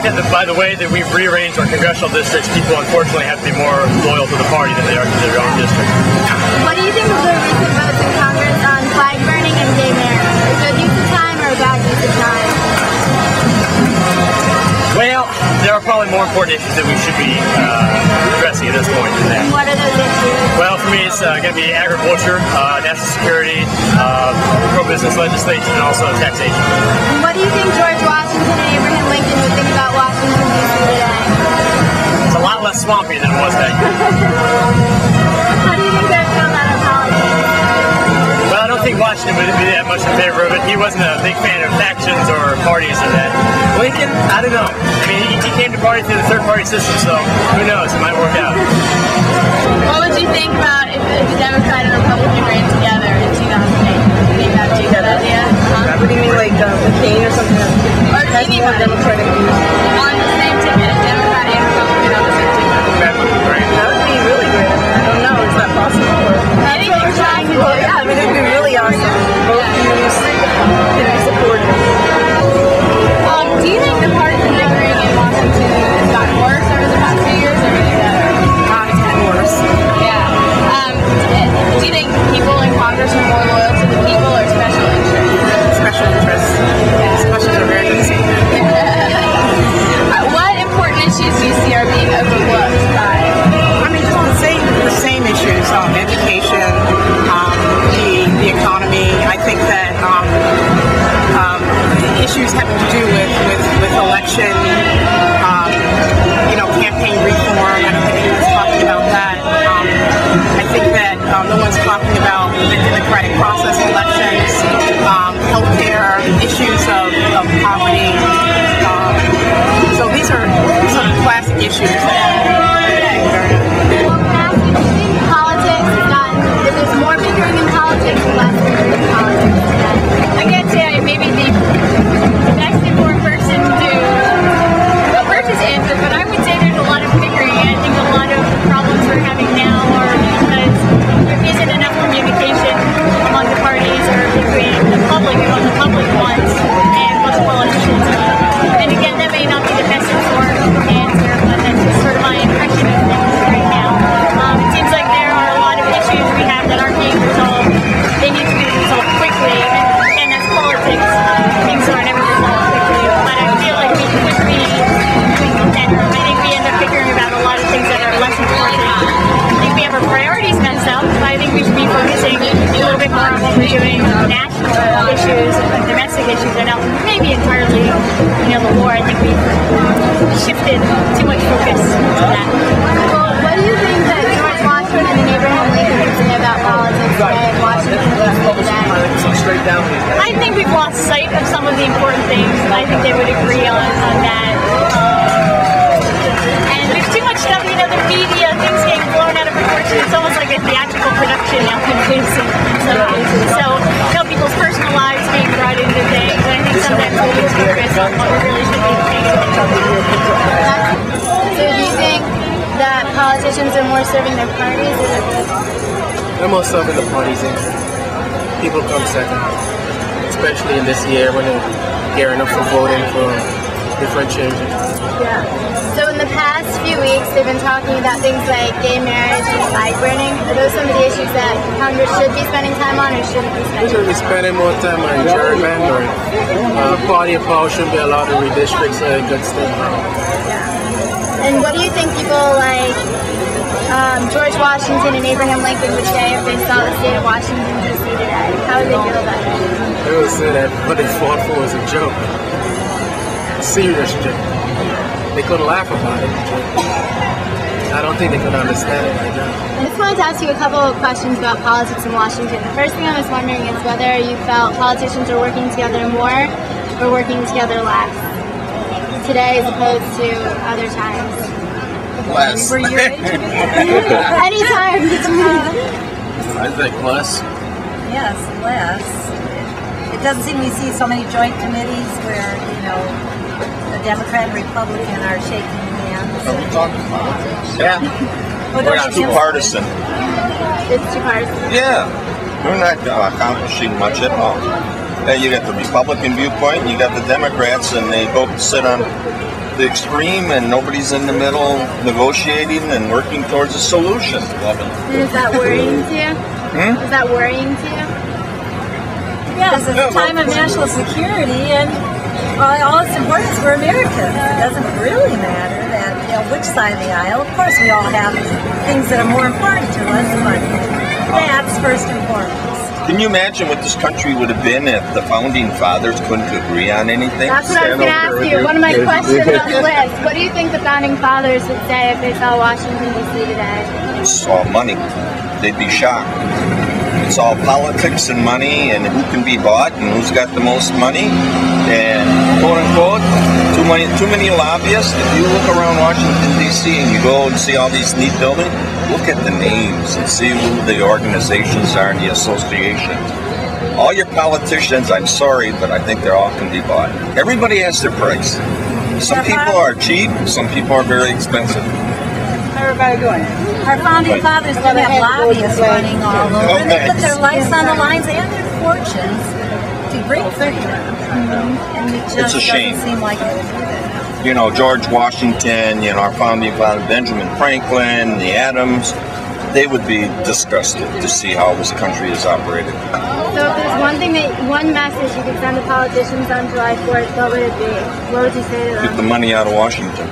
think that by the way that we've rearranged our congressional districts, people unfortunately have to be more loyal to the party than they are to their own district. What do you think of the recent votes in Congress on flag burning and gay marriage? A good use of time or a bad use of time? Well, there are probably more important issues that we should be addressing at this point than that. What are those issues? Well, for me, it's going to be agriculture, national security, pro-business legislation, and also taxation. And what do you think George Washington and Abraham Lincoln would think about Washington, D.C. today? It's a lot less swampy than it was back then. How do you think they're feel about our politics? Well, I don't think Washington would be that much in favor of it. He wasn't a big fan of factions or parties or that. Lincoln, I don't know. I mean, he came to party through the third-party system, so who knows? It might work out. What would you think about if the Democrat and Republican ran together in 2008? Do you think that would be a good idea? What do you mean, like McCain or something? Or Has more anybody Democratic views. on the same ticket, Democrat and Republican on the same ticket? That would be great. That would be really great. I don't know. Is that possible? Anything we're trying to do. Well, yeah, I mean, it would be really awesome. Both views can be supported. Do you think the partisan bickering in Washington has gotten worse over the past few years or getting better? It's getting worse. Yeah. Do you think people in Congress are more loyal to the people or special interests? Special interests. These questions are very easy. What important issues do you see are being overlooked by? I mean, just the same issues, education, the economy. I think that issues having to do with election, campaign reform. I don't think anyone's talking about that. I think that no one's talking about the democratic process elections, healthcare, issues of poverty. So these are classic issues that Politics has gotten, there's more bickering in politics and less bickering in politics today. I can't say maybe the next important person to purchase answer, but I would say there's a lot of bickering. I think a lot of the problems we're having now are because there isn't enough communication among the parties or between the public and what the public wants and what the politicians need. And again, that may not be the best informed answer, but that's just sort of my impression of things right now. It seems like there are a lot of issues we have that aren't being resolved. They need to be resolved quickly, and that's politics. Things aren't ever resolved quickly, but I feel like we could be better. I think we end up figuring about a lot of things that are less important. I think we have our priorities messed up. I think we should be focusing a little bit more on what we're doing on national issues and domestic issues, and not maybe entirely, the war. I think we've shifted too much focus to that. Well, what do you think that George Washington and Abraham Lincoln would say about politics today in Washington, D.C. today? I think we've lost sight of some of the important things, and I think they would agree on that. And there's too much stuff, the media, things getting blown out of proportion. It's almost like a theatrical production now in some cases. So, people's personal lives being brought into things, and I think sometimes we lose focus on what we really should be thinking about. So do you think that politicians are more serving their parties or their people? They're more serving the parties, and people come second, especially in this year when they're gearing up for voting for different changes. Yeah. So in the past few weeks, they've been talking about things like gay marriage and flag burning. Are those some of the issues that Congress should be spending time on or shouldn't be We spending should be spending more time on gerrymandering. Party of power shouldn't be allowed to redistrict good stuff. Yeah. And what do you think people like George Washington and Abraham Lincoln would say if they saw the state of Washington, D.C. today? How would they feel about it? They would say that what they fought for was a joke. A serious joke. They couldn't laugh about it. I don't think they could understand it right now. I just wanted to ask you a couple of questions about politics in Washington. The first thing I was wondering is whether you felt politicians are working together more or working together less today as opposed to other times. Less. Were you anytime between? I think less. Yes, less. It doesn't seem we see so many joint committees where, the Democrat and Republican are shaking hands. Are we talking politics? Yeah. Well, We're not too partisan. It's too partisan. Yeah. We're not accomplishing much at all. You got the Republican viewpoint, you got the Democrats, and they both sit on the extreme and nobody's in the middle negotiating and working towards a solution. And is that worrying to you? Is that worrying to you? Yes, it's a time of national security, and all that's important is we're Americans. It doesn't really matter that, which side of the aisle. Of course, we all have things that are more important to us, but that's first and foremost. Can you imagine what this country would have been if the founding fathers couldn't agree on anything? That's what I was going to ask you. One of my questions on the list. What do you think the founding fathers would say if they saw Washington, D.C. today? It's all money. They'd be shocked. It's all politics and money and who can be bought and who's got the most money and quote unquote too many lobbyists. If you look around Washington D.C. and you go and see all these neat buildings, look at the names and see who the organizations are and the associations. All your politicians, I'm sorry, but I think they all can be bought. Everybody has their price. Some people are cheap, some people are very expensive. Everybody doing? Our founding fathers didn't have lobbyists running all over. They put their lives on the lines and their fortunes to bring freedom. And it just It's a shame. doesn't seem like it. You know, George Washington, our founding father, Benjamin Franklin, the Adams, they would be disgusted to see how this country is operated. So if there's one message you could send to politicians on July 4th, what would it be? What would you say to them? Get the money out of Washington.